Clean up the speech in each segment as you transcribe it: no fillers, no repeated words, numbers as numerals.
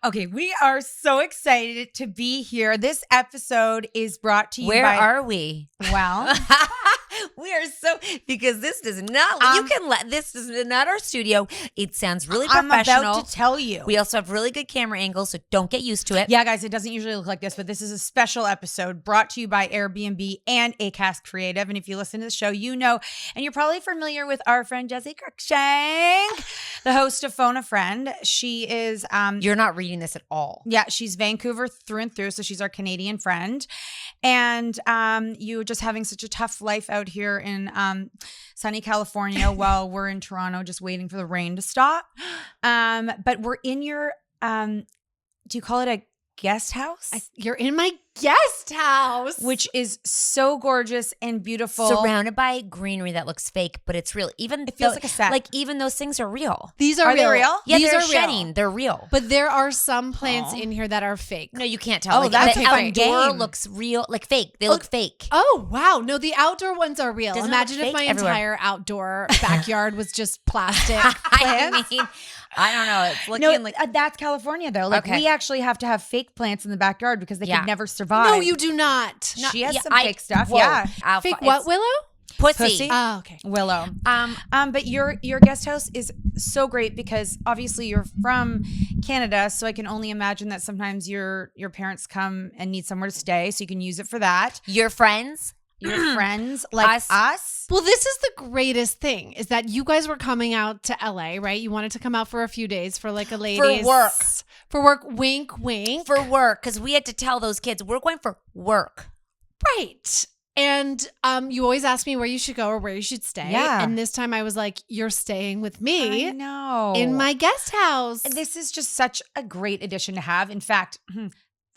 Okay, we are so excited to be here. This episode is brought to you Where by... are we? Well... We are because this does not, this is not our studio. It sounds really I'm professional. about to tell you. We also have really good camera angles, so don't get used to it. Yeah, guys, it doesn't usually look like this, but this is a special episode brought to you by Airbnb and Acast Creative. And if you listen to the show, you know, and you're probably familiar with our friend Jessi Cruickshank, the host of Phone a Friend. She is... You're not reading this at all. Yeah, she's Vancouver through and through, so she's our Canadian friend. And you're just having such a tough life out here in sunny California while we're in Toronto just waiting for the rain to stop. But we're in your, do you call it a guest house? You're in my guest house. Which is so gorgeous and beautiful. Surrounded by greenery that looks fake, but it's real. Even it feels like a set. Like even those things are real. These are real. They real? Yeah, These they're are shedding. real. They're real. But there are some plants in here that are fake. No, you can't tell. Oh, like, that's the a fun outdoor game. looks real, like fake. They look fake. Oh, wow. No, the outdoor ones are real. Doesn't it Imagine look if my fake everywhere? entire outdoor backyard was just plastic I plants. mean, I don't know. It's looking No, like that's California though. Like Okay. we actually have to have fake plants in the backyard because they Yeah. could never survive. No, you do not. She has Yeah, some fake stuff. whoa. Yeah. Fake what, Willow? Pussy. Oh, okay. Willow. But your guest house is so great because obviously you're from Canada, so I can only imagine that sometimes your parents come and need somewhere to stay, so you can use it for that. Your friends. Your friends like us. Well, this is the greatest thing is that you guys were coming out to LA, right? You wanted to come out for a few days for like a ladies. work. For work. Wink, wink. For work, because we had to tell those kids we're going for work. Right. And you always ask me where you should go or where you should stay. Yeah. And this time I was like, you're staying with me I know. in my guest house. This is just such a great addition to have. In fact,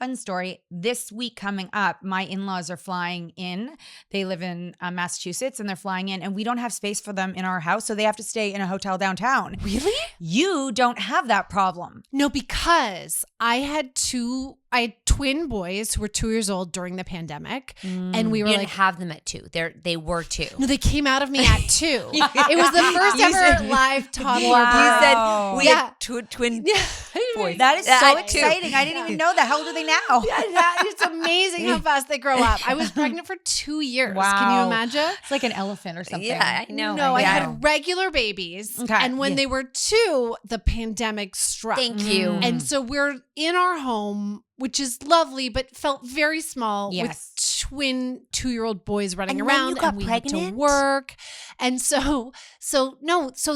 fun story, this week coming up, my in-laws are flying in. They live in Massachusetts and they're flying in and we don't have space for them in our house. So they have to stay in a hotel downtown. Really? You don't have that problem. No, because I had twin boys who were 2 years old during the pandemic. And we were You like, didn't have them at 2. They were 2. no, they came out of me at 2. It was the first ever live toddler Wow. birth. We had twin boys. That is so I too. exciting. I didn't even know that. How old are they now? It's amazing how fast they grow up. I was pregnant for 2 years. Wow. Can you imagine? It's like an elephant or something. Yeah, I know. No, I Yeah. had regular babies. Okay. And when they were 2, the pandemic struck. Thank you. And so we're in our home, which is lovely, but felt very small Yes. with twin 2-year-old boys running And then around. you got and we had to pregnant? work. And so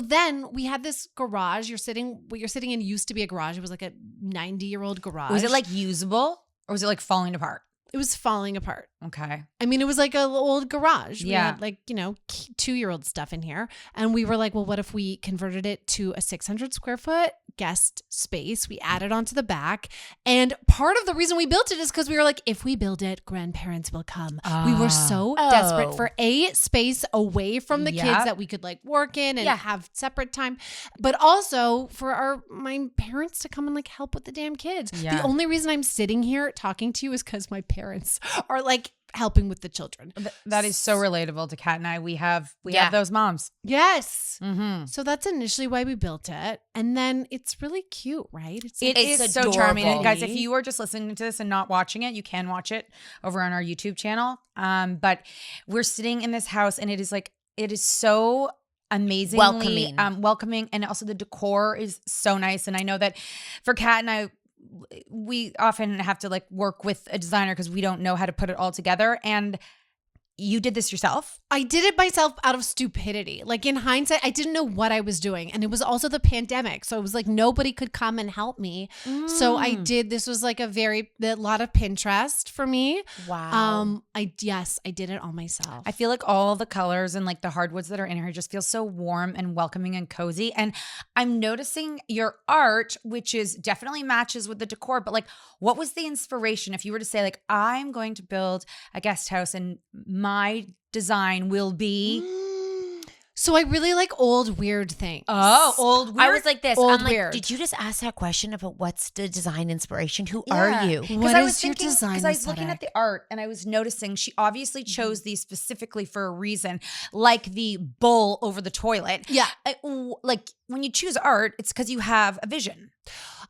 then we had this garage. What you're sitting in used to be a garage. It was like a 90-year-old garage. Was it like usable or was it like falling apart? It was falling apart. Okay. I mean, it was like an old garage. We Yeah. had like, 2-year-old stuff in here. And we were like, well, what if we converted it to a 600 square foot guest space? We added onto the back. And part of the reason we built it is because we were like, if we build it, grandparents will come. We were so desperate for a space away from the Yep. kids that we could like work in and Yeah. have separate time, but also for my parents to come and like help with the damn kids. Yeah. The only reason I'm sitting here talking to you is because my parents are like helping with the children. That is so relatable to Kat and I. We have Yeah. those moms. Yes. Mm-hmm. So that's initially why we built it. And then it's really cute, right? It It's is so charming. And adorable. guys, if you are just listening to this and not watching it, you can watch it over on our YouTube channel. But we're sitting in this house and it is so amazingly welcoming. And also the decor is so nice. And I know that for Kat and I, we often have to like work with a designer because we don't know how to put it all together. And you did this yourself? I did it myself out of stupidity. Like in hindsight, I didn't know what I was doing. And it was also the pandemic. So it was like nobody could come and help me. So I did, this was like a lot of Pinterest for me. Wow. I did it all myself. I feel like all the colors and like the hardwoods that are in here just feel so warm and welcoming and cozy. And I'm noticing your art, which is definitely matches with the decor, but like what was the inspiration if you were to say like, I'm going to build a guest house and my design will be... So I really like old weird things. Oh, old weird. I was like this. Old I'm like, weird. did you just ask that question about what's the design inspiration? Who Yeah. are you? Because What I is was your thinking, design because I was looking at the art and I was noticing she obviously chose these specifically for a reason, like the bowl over the toilet. Yeah. Like when you choose art, it's because you have a vision.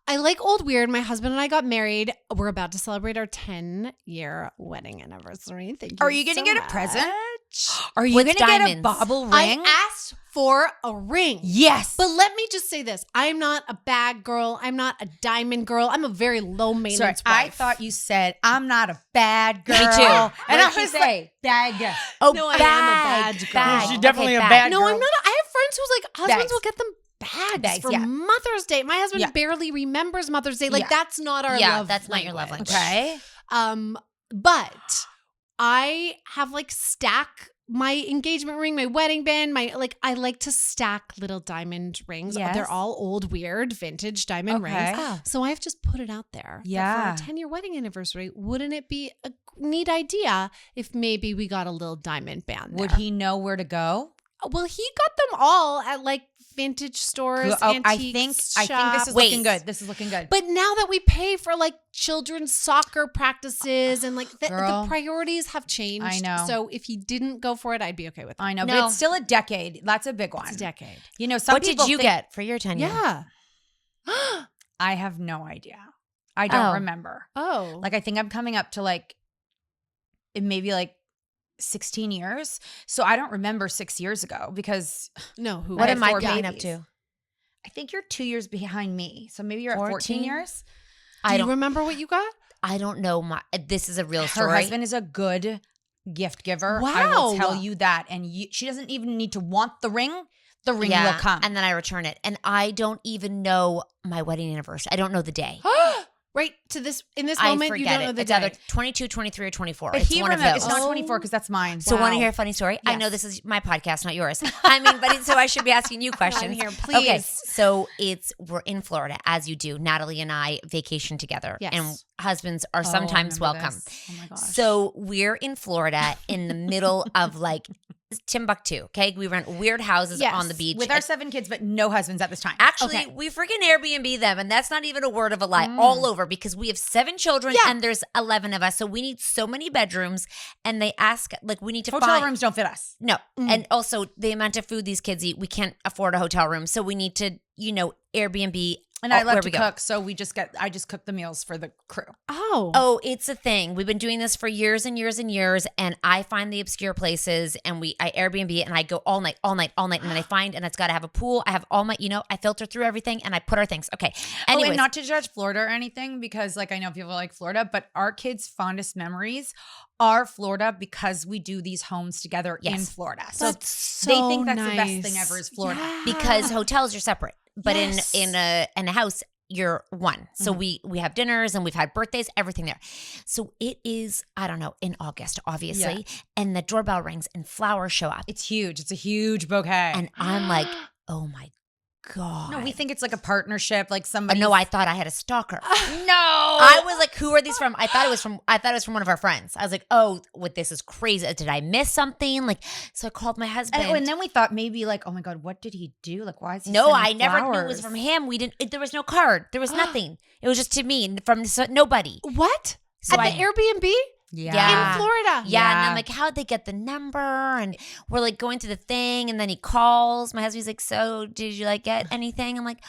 I like old weird. My husband and I got married. We're about to celebrate our 10-year wedding anniversary. Thank you. Are you going to get a present? Are you With going to get a diamonds? bauble ring? I asked for a ring. Yes. But let me just say this. I'm not a bag girl. I'm not a diamond girl. I'm a very low maintenance Sorry, I wife. thought you said, I'm not a bad girl. Me too. And What did I you was say? like, bag. Oh, No, I am a bag, bad girl. bag. She's definitely Okay, a bad No, girl. I'm not. I have friends who's like, husbands Bags. will get them bags for yeah. Mother's Day. My husband Yeah. barely remembers Mother's Day. Like, Yeah. that's not our Yeah, love that's not your love language. language. Okay. But I have like stack my engagement ring, my wedding band, I like to stack little diamond rings. Yes. They're all old, weird, vintage diamond Okay. rings. Oh. So I've just put it out there. that Yeah. For our 10-year wedding anniversary, wouldn't it be a neat idea if maybe we got a little diamond band there? Would he know where to go? Well, he got them all at like vintage stores, I antique think shop. this is Wait. looking good. This is looking good. But now that we pay for like children's soccer practices and like the Girl. priorities have changed. I know. So if he didn't go for it, I'd be okay with it. I know, No. but it's still a decade. That's a big one. It's a decade. You know, some What people did you think- get for your 10 year? Yeah. I have no idea. I don't Oh. remember. Oh. Like, I think I'm coming up to like, it maybe like 16 years. So I don't remember 6 years ago because no, who What I am had I 4 coming up babies. to? I think you're 2 years behind me. So maybe you're at 14 14? years. Do I you don't remember what you got? I don't know. This is a real Her story. husband is a good gift giver. I Wow. will tell you that. And she doesn't even need to want the ring. The ring will come. And then I return it. And I don't even know my wedding anniversary. I don't know the day. Right to this in this I moment, forget you don't know it. the It's day. either 22, 23, or 24. but it's he one of remembers. those. It's not Oh. 24 because that's mine. So want to Wow. hear a funny story? I Yes. know this is my podcast, not yours. I mean, but so I should be asking you questions. here, please. Okay, so we're in Florida, as you do. Natalie and I vacation together, Yes. and husbands are Oh, I sometimes remember welcome. this. Oh my gosh. So we're in Florida in the middle of like Timbuktu. Okay, we rent weird houses Yes, on the beach with our 7 kids, but no husbands at this time. Actually, Okay. we freaking Airbnb them, and that's not even a word of a lie. All over, because we have 7 children Yeah. and there's 11 of us, so we need so many bedrooms. And they ask, like, we need to Hotel find rooms don't fit us. no, and also the amount of food these kids eat, we can't afford a hotel room, so we need to, Airbnb. And I where love to we go. cook, so I just cook the meals for the crew. Oh. Oh, it's a thing. We've been doing this for years and years and years, and I find the obscure places, and I Airbnb, and I go all night, and then I find, and it's got to have a pool. I have all my, I filter through everything, and I put our things. Okay. Anyways, and not to judge Florida or anything, because like I know people like Florida, but our kids' fondest memories are Florida because we do these homes together in Yes. Florida. So That's they so think that's the best nice. thing ever is Florida. Yeah. because hotels are separate, but Yes. in a house you're one. So we have dinners and we've had birthdays, everything there. So it is, I don't know, in August, obviously, and the doorbell rings and flowers show up, It's huge. It's a huge bouquet. and I'm like, oh my God. no, we think it's like a partnership, like But somebody. no, I thought I had a stalker. no. I was like, who are these from? I thought it was from one of our friends. I was like, oh, this is crazy. Did I miss something? Like, so I called my husband. And then we thought maybe like, oh my God, what did he do? Like, why is he No, sending I never knew it was flowers? from him. There was no card. There was nothing. It was just to me from nobody. What? So At the Airbnb? Yeah. In Florida? Yeah, and I'm like, how'd they get the number? And we're like going through the thing, and then he calls. My husband's like, so did you like get anything? I'm like,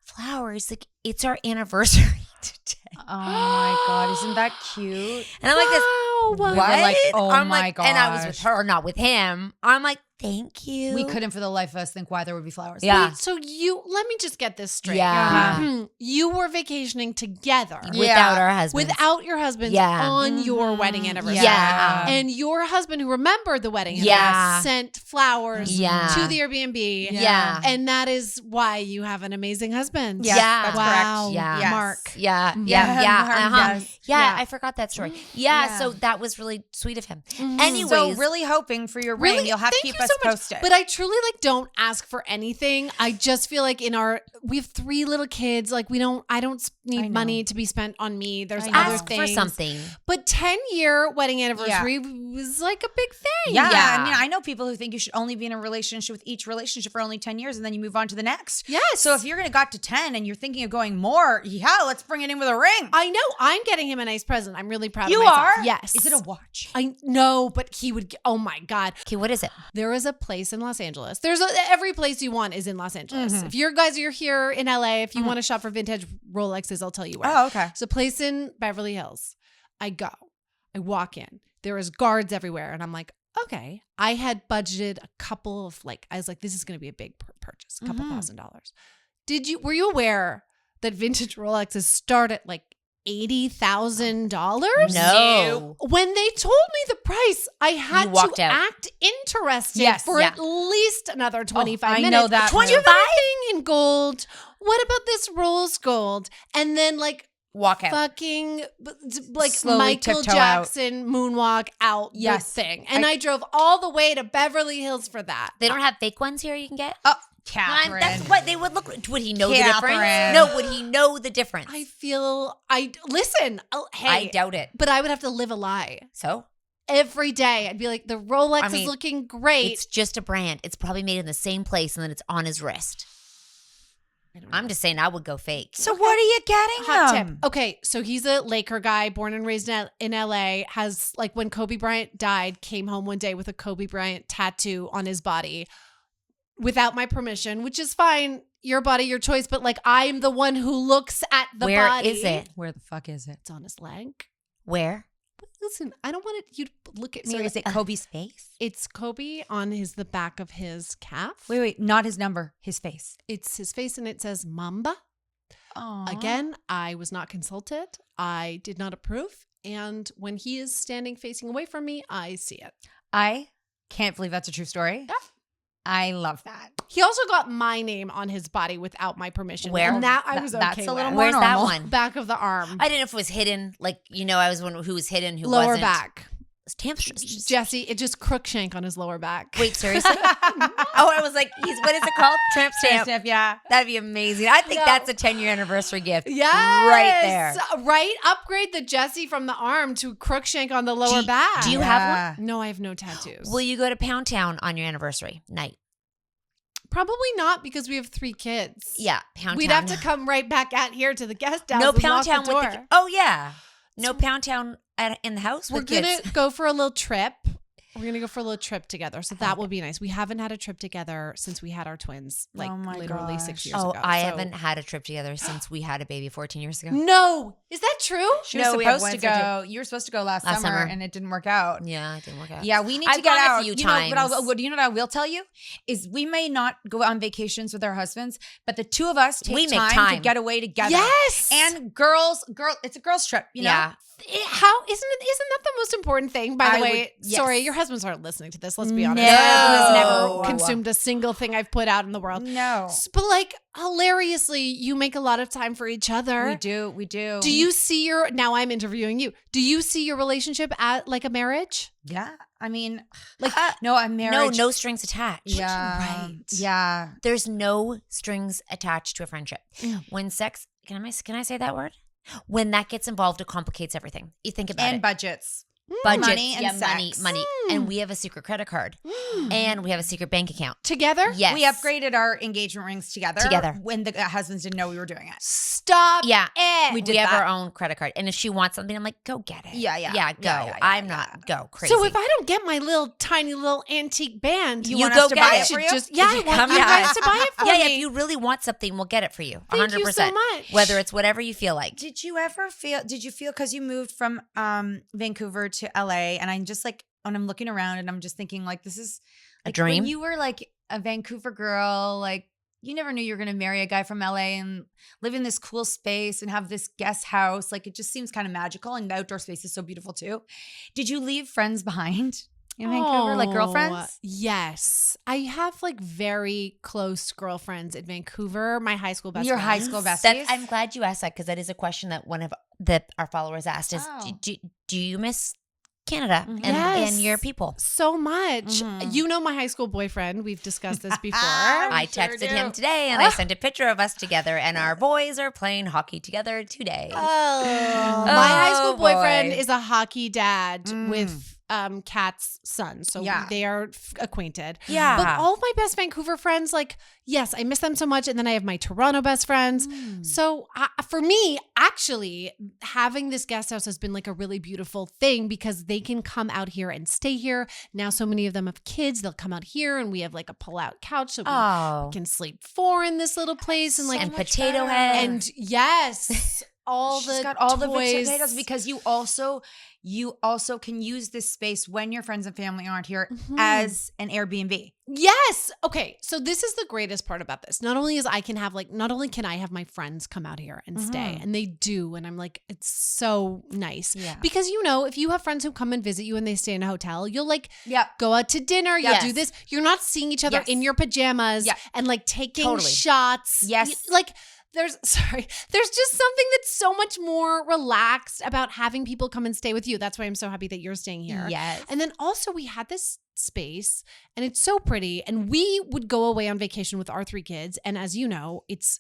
flowers. Like, it's our anniversary today. Oh my God, isn't that cute? And I'm like this. Wow. We were like, oh I'm my like, and I was with gosh. her, not with him. I'm like, thank you. We couldn't for the life of us think why there would be flowers. Yeah. Wait, so let me just get this straight. Yeah. You were vacationing together without our husband. without your husband Yeah. on your wedding anniversary. Yeah. And your husband, who remembered the wedding Yeah. anniversary, sent flowers Yeah. to the Airbnb. Yeah. And that is why you have an amazing husband. Yes, Yeah. that's Wow. correct. Yeah. Yes. Mark. Yeah, Mhm. yeah, yeah. Mark, Uh-huh. yes. Yeah, Yeah. I forgot that story. Yeah, Yeah. so that was really sweet of him. Mhm. Anyways, So really hoping for your ring. Really, You'll have to thank keep you us so much. posted. But I truly don't ask for anything. I just feel like we have 3 little kids. Like I don't I need know. money to be spent on me. There's I know. other ask things. for something. But 10-year wedding anniversary was like a big thing. yeah. Yeah. I mean, I know people who think you should only be in a relationship with each relationship for only 10 years and then you move on to the next. Yes. So if you're going to got to 10 and you're thinking of going more, yeah, let's bring it in with a ring. I know. I'm getting him a nice present. I'm really proud You of myself. are? Yes. Is it a watch? I know, but he would. Oh my God. Okay, what is it? There is a place in Los Angeles. Every place you want is in Los Angeles. Mm-hmm. If you're here in LA, if you want to shop for vintage Rolexes, I'll tell you where. Oh, okay. It's a place in Beverly Hills. I walk in. There is guards everywhere. And I'm like, okay. I had budgeted a couple of I was like, this is going to be a big purchase, a couple $1,000s. Were you aware that vintage Rolexes start at $80,000? No. When they told me the price, I had to act interested for at least another 25 minutes. I know that. 25 in gold. What about this rose gold? And then walk out. Fucking slowly Michael Jackson moonwalk out the thing. And I drove all the way to Beverly Hills for that. They don't have fake ones here you can get? Oh, Catherine. That's what they would look like. Would he know the difference? No, would he know the difference? Listen, hey. I doubt it. But I would have to live a lie. So? Every day I'd be like, the Rolex is looking great. It's just a brand. It's probably made in the same place and then it's on his wrist. I'm just saying I would go fake. So what are you getting Hot him? tip. Okay, so he's a Laker guy, born and raised in LA, has when Kobe Bryant died, came home one day with a Kobe Bryant tattoo on his body without my permission, which is fine. Your body, your choice. But I'm the one who looks at the body. Where is it? Where the fuck is it? It's on his leg. Where? Listen, I don't want you to look at me. So is it Kobe's face? It's Kobe on the back of his calf. Wait, not his number, his face. It's his face and it says Mamba. Aww. Again, I was not consulted. I did not approve. And when he is standing facing away from me, I see it. I can't believe that's a true story. Yeah. I love that. He also got my name on his body without my permission. Where? And that I was okay That's a little with. more Where's normal. that one? Back of the arm. I didn't know if it was hidden. I was one who was hidden, who Lower wasn't. back. Jessi. It just Cruickshank on his lower back. Wait, seriously? I was like, what is it called? Tramp stamp. Yeah. That'd be amazing. I think that's a 10-year anniversary gift. Yes. Right there. Right? Upgrade the Jessi from the arm to Cruickshank on the lower back. Do you have one? No, I have no tattoos. Will you go to Pound Town on your anniversary night? Probably not because we have 3 kids. Yeah, Pound We'd Town. have to come right back out here to the guest house. No and Pound lock Town the with door. oh yeah. No Pound Town in the house We're with going kids. to go for a little trip. We're going to go for a little trip together. So that will be nice. We haven't had a trip together since we had our twins, literally gosh. 6 years ago. I So- haven't had a trip together since we had a baby 14 years ago. No. Is that true? She was No, we have supposed to go. You were supposed to go last summer and it didn't work out. Yeah, it didn't work out. Yeah, we need I've to get gone a out. few you know times. you know what I will tell you is we may not go on vacations with our husbands, but the two of us We take make time to time. get away together. Yes. And it's a girls trip, you know? Yeah. Isn't that the most important thing? By the way, yes. sorry, your husbands aren't listening to this. Let's be honest. No. My husband has No. never consumed a single thing I've put out in the world. No. But hilariously, you make a lot of time for each other. We do. Do you see now I'm interviewing you. Do you see your relationship at a marriage? Yeah. I mean, no, I'm married. No strings attached. Yeah. Right. Yeah. There's no strings attached to a friendship. When sex, can I say that word? When that gets involved, it complicates everything. You think about it. And budgets. Budgets, Money and sex. money. And we have a secret credit card. And we have a secret bank account. Together? Yes. We upgraded our engagement rings together. When the husbands didn't know we were doing it. Stop Yeah. it. We have our own credit card. And if she wants something, I'm like, go get it. Yeah. Yeah, go. Yeah, I'm not, go crazy. So if I don't get my tiny little antique band, You You want go us to get buy it it for you? I want you guys to buy it for yeah, me. if you really want something, we'll get it for you. 100%. Thank you so much. Whether it's whatever you feel like. Did you feel, because you moved from Vancouver to LA, and I'm just when I'm looking around and I'm just thinking this is A dream? When you were a Vancouver girl, you never knew you were going to marry a guy from LA and live in this cool space and have this guest house. It just seems kind of magical, and the outdoor space is so beautiful too. Did you leave friends behind in Vancouver, girlfriends? Yes. I have very close girlfriends in Vancouver. My high school best Your friends. high school besties? I'm glad you asked that because that is a question that one of our followers asked is, do you miss Canada and your people? So much. Mhm. You know my high school boyfriend. We've discussed this before. I sure texted do. him today and I sent a picture of us together and our boys are playing hockey together today. My high school boy. boyfriend is a hockey dad with Kat's sons. So they are acquainted. Yeah. But all of my best Vancouver friends, like, yes, I miss them so much. And then I have my Toronto best friends. So for me, actually, having this guest house has been like a really beautiful thing because they can come out here and stay here. Now, so many of them have kids. They'll come out here and we have like a pull-out couch. So we can sleep 4 in this little place. And like and potato head. And yes, She's got toys. all the potatoes because you also can use this space when your friends and family aren't here as an Airbnb. Yes. Okay. So this is the greatest part about this. Not only can I have my friends come out here and stay, and they do, and I'm like, it's so nice. Yeah. Because if you have friends who come and visit you and they stay in a hotel, you'll like go out to dinner, you'll do this. You're not seeing each other in your pajamas and like taking shots. Yes. There's just something that's so much more relaxed about having people come and stay with you. That's why I'm so happy that you're staying here. Yes. And then also we had this space and it's so pretty. And we would go away on vacation with our 3 kids. And as you know, it's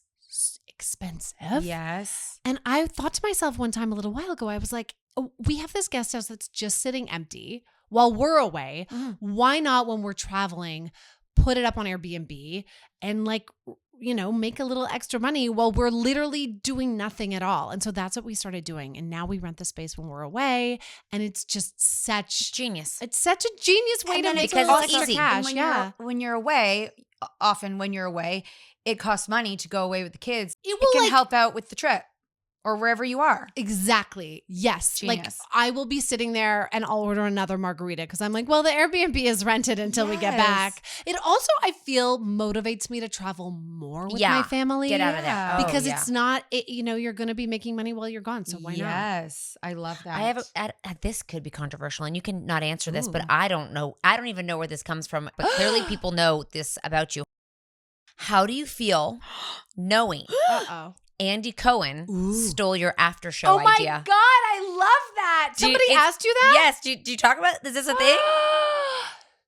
expensive. Yes. And I thought to myself one time a little while ago, I was like, oh, we have this guest house that's just sitting empty while we're away. Why not, when we're traveling, put it up on Airbnb and like, make a little extra money while we're literally doing nothing at all. And so that's what we started doing. And now we rent the space when we're away. And it's just such genius. It's such a genius way to make because it's easy. Cash. When you're away, often when you're away, it costs money to go away with the kids. It can help out with the trip or wherever you are. Exactly. Yes. Genius. Like I will be sitting there and I'll order another margarita because I'm like, well, the Airbnb is rented until we get back. It also, I feel, motivates me to travel more with my family. Get out of there. Because it's not, you're going to be making money while you're gone. So why not? Yes. I love that. I have this could be controversial and you can not answer this, but I don't know. I don't even know where this comes from, but clearly people know this about you. How do you feel knowing Andy Cohen stole your after show idea? Oh my God, I love that. Somebody asked you that? Yes. Do you talk about, is this a thing?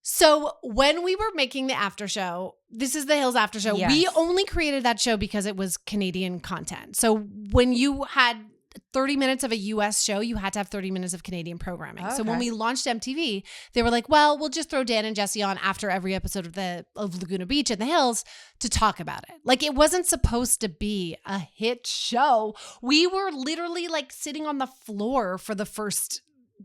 So when we were making the after show, this is the Hills after show. Yes. We only created that show because it was Canadian content. So when you had 30 minutes of a US show, you had to have 30 minutes of Canadian programming. Okay. So when we launched MTV, they were like, well, we'll just throw Dan and Jessi on after every episode of Laguna Beach and the Hills to talk about it. Like it wasn't supposed to be a hit show. We were literally like sitting on the floor for the first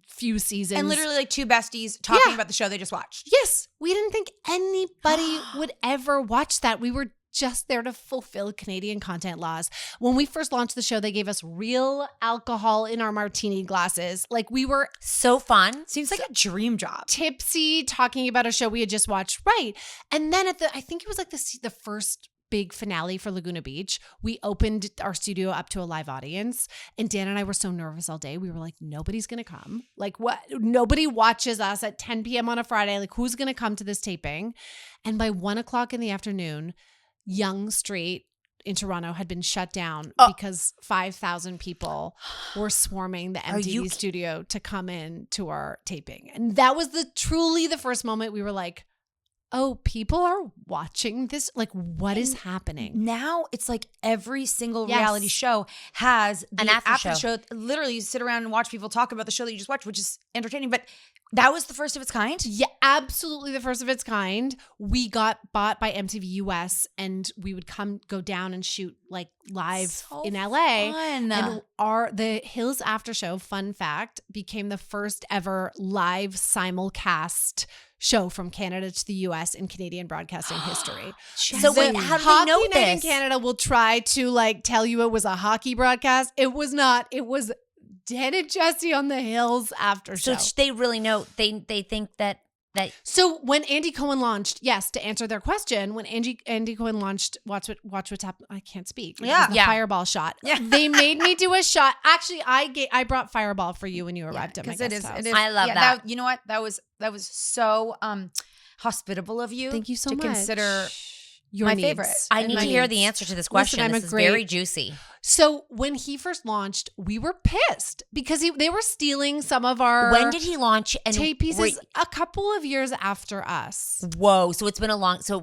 few seasons. And literally like 2 besties talking about the show they just watched. Yes. We didn't think anybody would ever watch that. We were just there to fulfill Canadian content laws. When we first launched the show, they gave us real alcohol in our martini glasses. Like we were so fun. Seems like a dream job. Tipsy, talking about a show we had just watched. Right. And then I think it was like the first big finale for Laguna Beach, we opened our studio up to a live audience. And Dan and I were so nervous all day. We were like, nobody's going to come. Like what? Nobody watches us at 10 p.m. on a Friday. Like who's going to come to this taping? And by 1:00 in the afternoon, Yonge Street in Toronto had been shut down because 5,000 people were swarming the MTV studio to come in to our taping. And that was truly the first moment we were like, oh, people are watching this? Like, what is happening? Now it's like every single reality show has an after show. Literally, you sit around and watch people talk about the show that you just watched, which is entertaining. But that was the first of its kind? Yeah, absolutely the first of its kind. We got bought by MTV US and we would go down and shoot like live in LA. Fun. And the Hills After Show, fun fact, became the first ever live simulcast show from Canada to the US in Canadian broadcasting history. So wait, how do we know Hockey Night in this? Canada will try to like tell you it was a hockey broadcast. It was not. It was Dan and Jessi on the Hills After Show. So they really know. They think that. So when Andy Cohen launched, yes, to answer their question, when Andy Cohen launched Watch What's Happening, I can't speak. Yeah. The Fireball shot. Yeah. They made me do a shot. Actually, I brought Fireball for you when you arrived at my guest house. It is. I love that. You know what? That was so hospitable of you. Thank you so much. To consider your My needs. favorite. I need My to hear needs. the answer to this question. Listen, This is very juicy. So when he first launched, we were pissed because they were stealing some of our When did he launch? And tape pieces a couple of years after us. Whoa. So it's been a long, so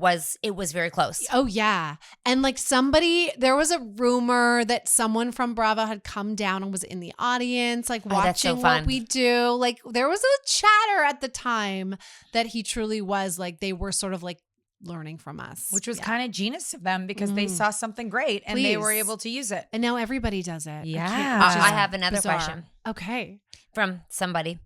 it was very close. Oh yeah. And like there was a rumor that someone from Bravo had come down and was in the audience, like that's so watching fun. what we do. Like there was a chatter at the time that he truly was like, they were sort of like learning from us. Which was kind of genius of them because they saw something great and they were able to use it. And now everybody does it. Yeah. I have another bizarre. question Okay. from somebody.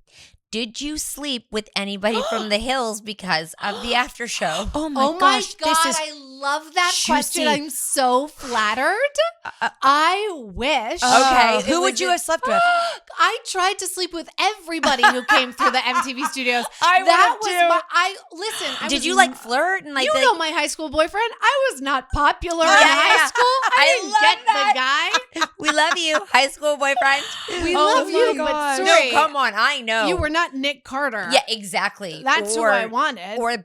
Did you sleep with anybody from the hills because of the after show? Oh my gosh. God, I love that question. I'm so flattered. I wish. Okay. Who would you have slept with? I tried to sleep with everybody who came through the MTV studios. Did you like flirt and like you know my high school boyfriend? I was not popular in high school. I didn't get the guy. We love you, high school boyfriend. We love you, but gosh. sorry. No, come on, I know. You were not Nick Carter. Yeah, exactly. That's who I wanted. Or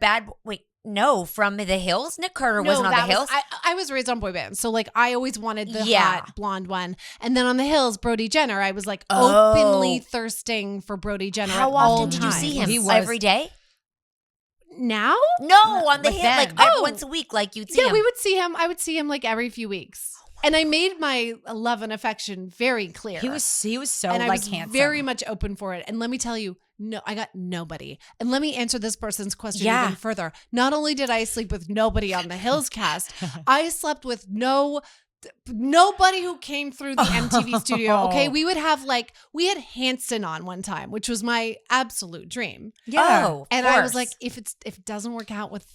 no, from the hills? Nick Carter wasn't on the hills. I was raised on boy bands. So like I always wanted the hot blonde one. And then on the hills, Brody Jenner, I was like openly thirsting for Brody Jenner. How often did you see him? Every day? Now? No, on the hill, like once a week, like you'd see him. Yeah, we would see him. I would see him like every few weeks. And I made my love and affection very clear. He was so and I was handsome. very much open for it. And let me tell you, no, I got nobody. And let me answer this person's question even further. Not only did I sleep with nobody on the Hills cast, I slept with nobody who came through the MTV studio. Okay, we had Hanson on one time, which was my absolute dream. Yeah, and I was like, if it doesn't work out with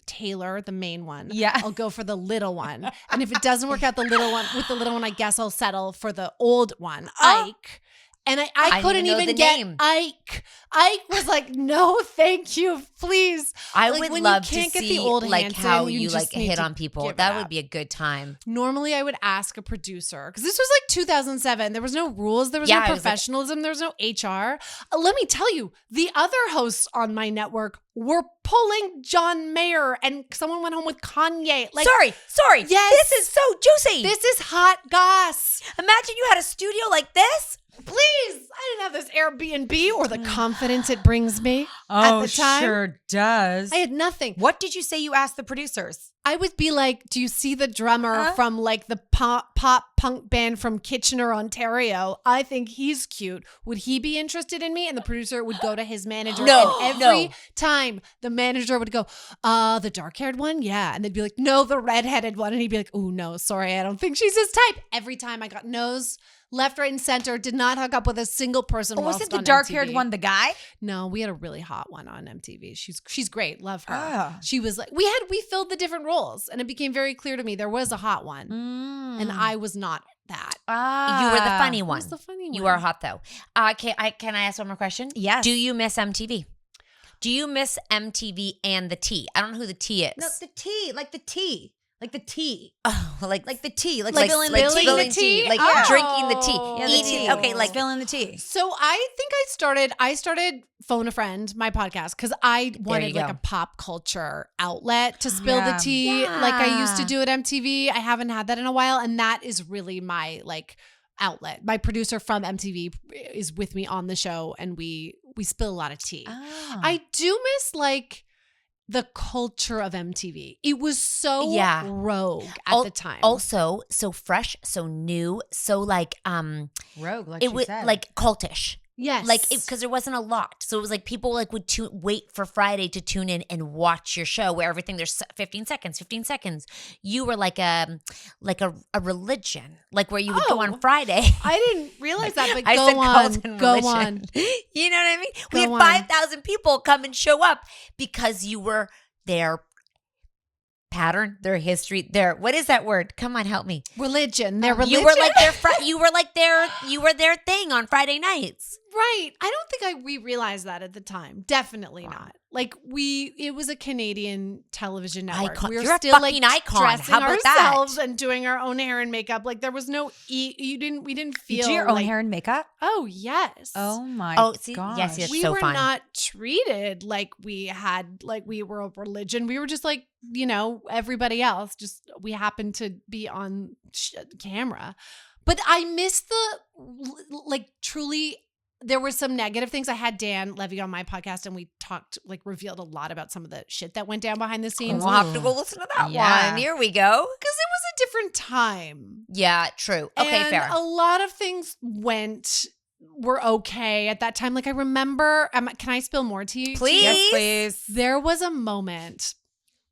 Taylor, the main one, I'll go for the little one. And if it doesn't work out with the little one, I guess I'll settle for the old one, Ike. And I couldn't even get name. Ike. Ike was like, no, thank you, please. I like, would when love you can't to get see the old like Hanson, how you like need hit to on people. give it That up. would be a good time. Normally, I would ask a producer because this was like 2007. There was no rules. There was no professionalism. There was no HR. Let me tell you, the other hosts on my network were pulling John Mayer, and someone went home with Kanye. Like, sorry. Yes, this is so juicy. This is hot goss. Imagine you had a studio like this. Please, I didn't have this Airbnb or the confidence it brings me at the time. Sure does. I had nothing. What did you say you asked the producers? I would be like, do you see the drummer from like the pop punk band from Kitchener, Ontario? I think he's cute. Would he be interested in me? And the producer would go to his manager. And every time the manager would go, the dark-haired one? Yeah. And they'd be like, no, the redheaded one. And he'd be like, oh, no, sorry, I don't think she's his type. Every time I got no's. Left, right, and center. Did not hook up with a single person. Wasn't the dark-haired one the guy? No, we had a really hot one on MTV. She's great. Love her. She was like, we filled the different roles, and it became very clear to me there was a hot one, and I was not that. You were the funny one. I was the funny one. You are hot though. Can I ask one more question? Yes. Do you miss MTV? Do you miss MTV and the tea? I don't know who the tea is. No, the tea, like the tea. Like the tea. Oh, like the tea. Like spilling the tea. Like drinking the tea. Yeah, eating. Okay, like spilling the tea. So I think I started Phone a Friend, my podcast, because I wanted like a pop culture outlet to spill the tea like I used to do at MTV. I haven't had that in a while. And that is really my like outlet. My producer from MTV is with me on the show, and we spill a lot of tea. I do miss like the culture of MTV. It was so rogue at the time. Also, so fresh, so new, so like rogue, like it was like cultish. Yes. Like, because there wasn't a lot. So it was like people like would wait for Friday to tune in and watch your show where everything, there's 15 seconds. You were like a religion, like where you would go on Friday. I didn't realize that, but go on. You know what I mean? We had 5,000 people come and show up because you were their pattern, their history, what is that word? Come on, help me. Religion. Their religion. You were like their thing on Friday nights. Right. I don't think we realized that at the time. Definitely not. Like it was a Canadian television network. Icon. We were You're still a fucking icon. dressing How about ourselves that? and doing our own hair and makeup. Like there was no we didn't feel You do your own hair and makeup? Oh yes. Oh my God. gosh. Yes, we so were fun. not treated like we were a religion. We were just like, everybody else. Just we happened to be on camera. But I miss truly. There were some negative things. I had Dan Levy on my podcast and we revealed a lot about some of the shit that went down behind the scenes. We'll have to go listen to that Yeah. one. Here we go. Because it was a different time. Yeah, true. Okay, and fair. A lot of things were okay at that time. Like I remember, can I spill more to you? Please. Yes, please. There was a moment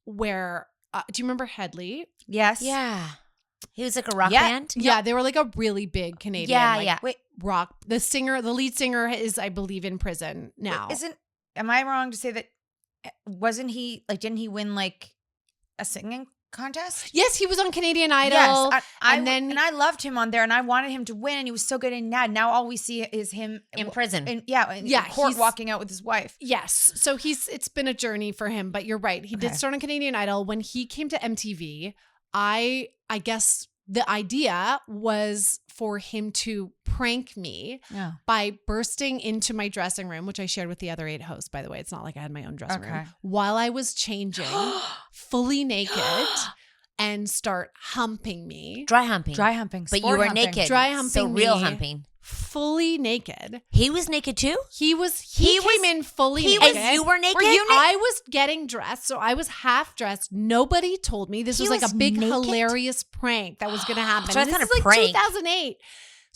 where, do you remember Headley? Yes. Yeah. He was like a rock Yeah. band. Yeah, they were like a really big Canadian Yeah. Wait, rock. The lead singer is, I believe, in prison now. am I wrong to say that didn't he win like a singing contest? Yes, he was on Canadian Idol. Yes, and I loved him on there, and I wanted him to win, and he was so good. And now all we see is him In prison. in court he's walking out with his wife. yes, so it's been a journey for him. But you're right, he did start on Canadian Idol. When he came to MTV, I guess the idea was for him to prank me by bursting into my dressing room, which I shared with the other 8 hosts, by the way. It's not like I had my own dressing room. While I was changing, fully naked, and start humping me. Dry humping. But But you were naked. Dry humping So real me. humping. Fully naked. He was naked too? He came in fully naked. And you were naked? I was getting dressed, so I was half dressed. Nobody told me this was like a big hilarious prank that was going to happen. So And that's this not is a like prank. 2008.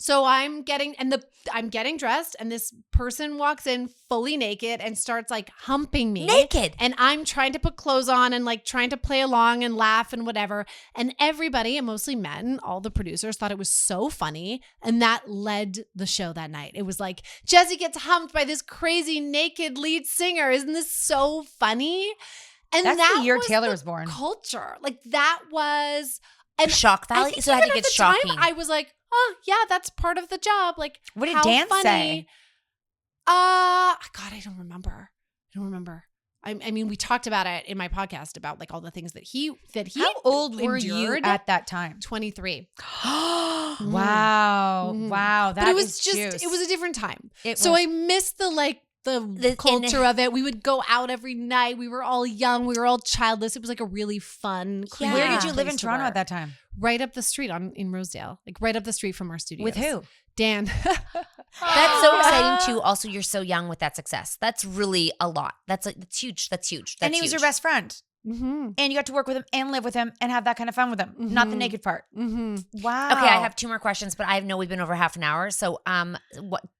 So I'm getting dressed, and this person walks in fully naked and starts like humping me. Naked. And I'm trying to put clothes on and like trying to play along and laugh and whatever. And everybody, and mostly men, all the producers thought it was so funny. And that led the show that night. It was like, Jessi gets humped by this crazy naked lead singer. Isn't this so funny? And That's the year was Taylor the was born. Culture. Like that was... And Shock I value? think So I think even it's at the time, shocking. I was like, oh, yeah, that's part of the job. Like, What did how Dan funny. say? God, I don't remember. I mean, we talked about it in my podcast about like all the things that he How old were you endured. at that time? 23. Wow. Mhm. Wow. But it was it was a different time. I missed the culture of it. We would go out every night. We were all young. We were all childless. It was like a really fun. Yeah. Where did you live place in to Toronto work. at that time? Right up the street in Rosedale. Like right up the street from our studios. With who? Dan. That's so exciting too. Also, you're so young with that success. That's really a lot. That's huge. That's huge. And he was your best friend. Mm-hmm. And you got to work with him and live with him and have that kind of fun with him. Not the naked part. Mm-hmm. Wow. Okay, I have 2 more questions, but I know we've been over half an hour. So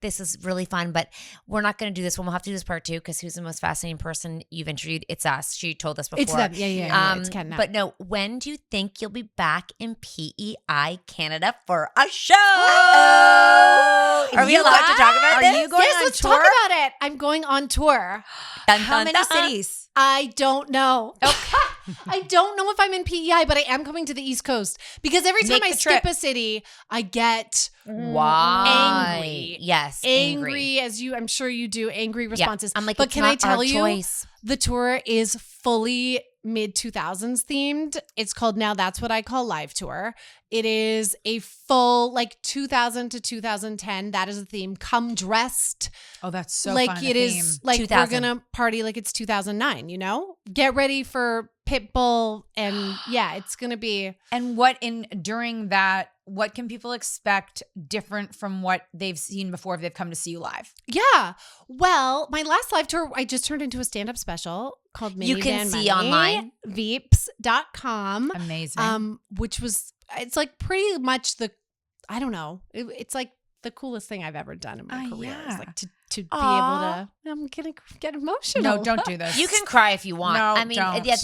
this is really fun, but we're not going to do this one. We'll have to do this part 2 because who's the most fascinating person you've interviewed? It's us. She told us before. It's them. Yeah. It's Cat Nat. But no, when do you think you'll be back in PEI Canada for a show? Are we allowed to talk about this? Are you going on let's tour? talk about it. I'm going on tour. How many cities? I don't know. I don't know if I'm in PEI, but I am coming to the East Coast because every time Make I the skip trip. a city, I get Why? angry. Yes, angry as I'm sure you do, angry responses. I'm like, but it's can I not our tell you, choice. the tour is fully mid-2000s themed. It's called Now That's What I Call Live Tour. It is a full like 2000 to 2010. That is the theme. Come dressed. Oh, that's so like fun. it is like 2000. we're gonna party like it's 2009. Get ready for Pitbull, and yeah, it's gonna be. And during that, what can people expect different from what they've seen before if they've come to see you live? Yeah. Well, my last live tour, I just turned into a stand-up special called Mini You can Van see Money, online. Veeps.com. Amazing. Which was, it's like pretty much I don't know. It's like the coolest thing I've ever done in my career. yeah. Is like to be able to, I'm gonna get emotional. No, don't do this. You can cry if you want. No, I mean, don't. yeah,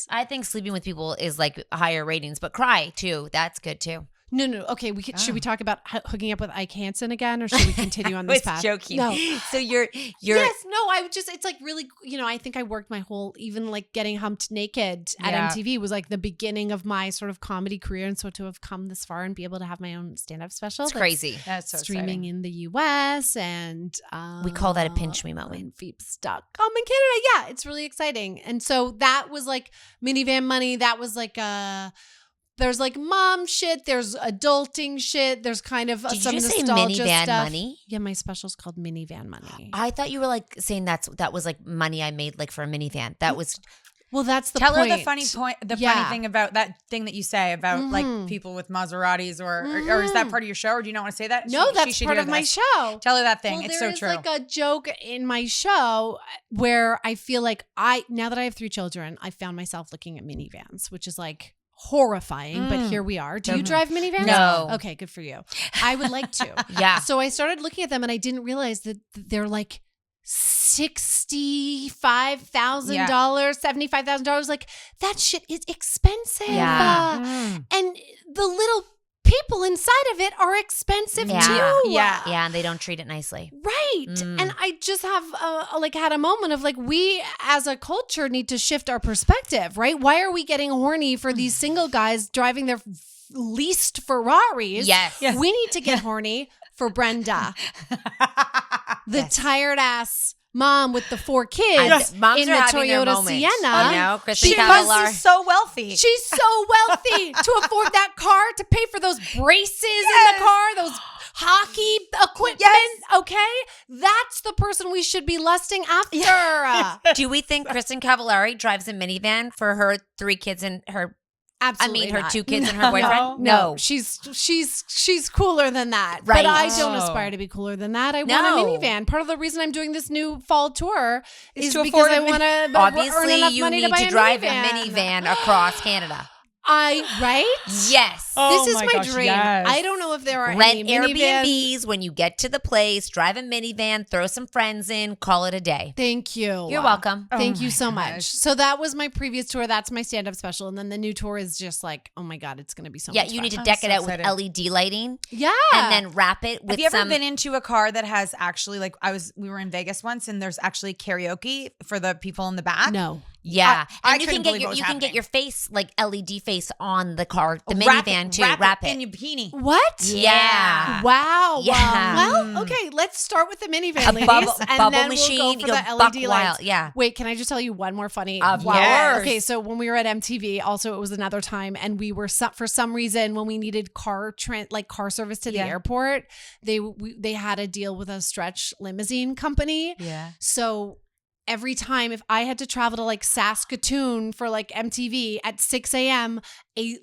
I think sleeping with people is like higher ratings, but cry too. That's good too. No. Okay, should we talk about hooking up with Ike Hansen again, or should we continue on this path? Joking. No. So you're Yes, no, it's like really, I think I worked my whole, even like getting humped naked at MTV was like the beginning of my sort of comedy career. And so to have come this far and be able to have my own stand-up special. It's crazy. That's so streaming in the US and we call that a pinch me moment. Veeps.com in Canada. Yeah, it's really exciting. And so that was like minivan money. That was like there's like mom shit, there's adulting shit, there's kind of Did some you just nostalgia say minivan stuff. money? Yeah, my special's called Minivan Money. I thought you were like saying that was like money I made like for a minivan. That was Well, that's the Tell point. her the funny thing about that thing that you say about like people with Maseratis or is that part of your show or do you not want to say that? No, she that's should part hear of my this. show. Tell her that thing. Well, it's so true. There is like a joke in my show where I feel like now that I have 3 children, I found myself looking at minivans, which is like horrifying, but here we are. Do you drive minivans? No. Okay, good for you. I would like to. Yeah. So I started looking at them and I didn't realize that they're like $65,000, $75,000. Like that shit is expensive. Yeah. And the little people inside of it are expensive too. Yeah, and they don't treat it nicely. Right. And I just have had a moment of like, we as a culture need to shift our perspective, right? Why are we getting horny for these single guys driving their leased Ferraris? Yes. We need to get horny for Brenda, the tired ass mom with the 4 kids Moms in are the having their Toyota moments. Sienna. You know, Kristen because Cavallari. she's so wealthy. She's so wealthy to afford that car, to pay for those braces in the car, those hockey equipment. Okay, that's the person we should be lusting after. Do we think Kristen Cavallari drives a minivan for her 3 kids and her? Absolutely, her not. 2 kids and her boyfriend. No. She's cooler than that. Right. But I don't aspire to be cooler than that. I want a minivan. Part of the reason I'm doing this new fall tour is to because afford I want to earn Obviously, enough you money need to buy to drive a minivan across Canada. Right? Yes. This is my my gosh, dream. yes. I don't know if there are Rent any minivans. Airbnbs when you get to the place, drive a minivan, throw some friends in, call it a day. Thank you. You're welcome. Thank you my so gosh. much. So that was my previous tour. That's my stand-up special. And then the new tour is just like, oh my God, it's going to be so much Yeah, fun. you need to I'm deck so it out excited. with LED lighting. Yeah. And then wrap it with Have you ever some. been into a car that has actually like we were in Vegas once and there's actually karaoke for the people in the back? No. Yeah, I and you couldn't can believe get what was you can get happening. your face like LED face on the car, the Wrap minivan it, too. wrap Wrap it it. in your bikini. What? Yeah. Wow. Yeah. Well, okay. Let's start with the minivan, A ladies, bubble and then machine. we'll go You for go the buck LED wild. lights. Yeah. Wait, can I just tell you one more funny? Of course. Okay, so when we were at MTV, also it was another time, and we were for some reason when we needed car service to the airport, they had a deal with a stretch limousine company. Yeah. So every time if I had to travel to like Saskatoon for like MTV at 6 a.m., a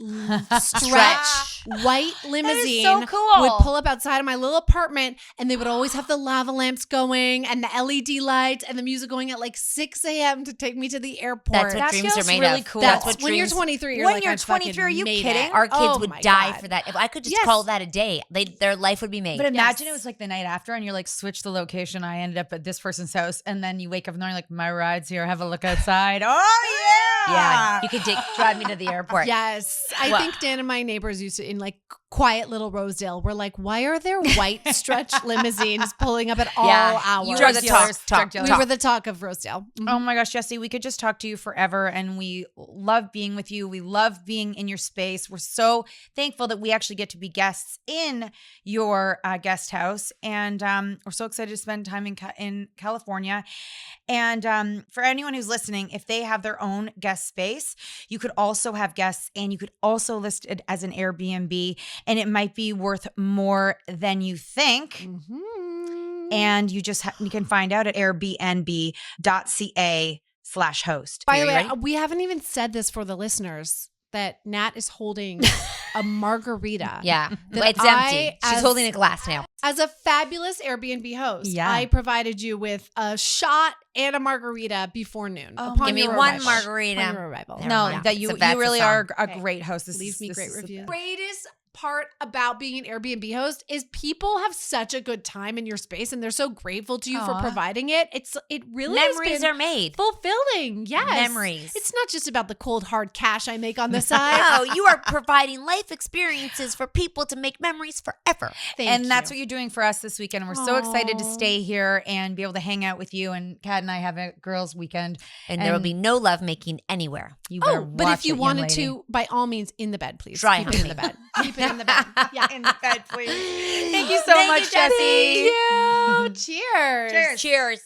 stretch white limousine so cool. would pull up outside of my little apartment, and they would always have the lava lamps going and the LED lights and the music going at like 6 a.m. to take me to the airport. That's what That dreams feels are made really of. cool. That's what when you're dreams. 23, you're When like, you're I fucking 23, are you made kidding? it. Our kids Oh would my die God. for that. If I could just Yes. call that a day, their life would be made. But imagine it was like the night after and you're like, switch the location. I ended up at this person's house. And then you wake up in the morning like, my ride's here. Have a look outside. Oh, yeah. Yeah, you could drive me to the airport. Yes. I Well- think Dan and my neighbors used to, in like quiet little Rosedale, we're like, why are there white stretch limousines pulling up at all hours? You Drug are the dealers, talk. talk. We were the talk of Rosedale. Oh my gosh, Jessi, we could just talk to you forever and we love being with you. We love being in your space. We're so thankful that we actually get to be guests in your guest house. And we're so excited to spend time in California. And for anyone who's listening, if they have their own guest space, you could also have guests and you could also list it as an Airbnb. And it might be worth more than you think. And you can find out at Airbnb.ca/host. By the way, ready? we haven't even said this for the listeners that Nat is holding a margarita. Yeah, That it's empty. She's as- holding a glass now. As a fabulous Airbnb host, Yeah. I provided you with a shot and a margarita before noon. Oh, upon Give me your one arrival. margarita. Upon your arrival. Never No, mind. that you So that's really the are song. a Okay. great host. Leave me great reviews. Greatest part about being an Airbnb host is people have such a good time in your space and they're so grateful to you for providing it. It really memories are made. Fulfilling. Yes. Memories. It's not just about the cold hard cash I make on the side. No, you are providing life experiences for people to make memories forever. And that's what you're doing for us this weekend. We're so excited to stay here and be able to hang out with you. And Kat and I have a girls' weekend. And there will be no lovemaking anywhere. You better but if you wanted to, by all means, in the bed, please. Try Keep it in the bed. Keep it in the bed. Yeah, in the bed, please. Thank you so much, Jessi. Thank you. Cheers. Cheers.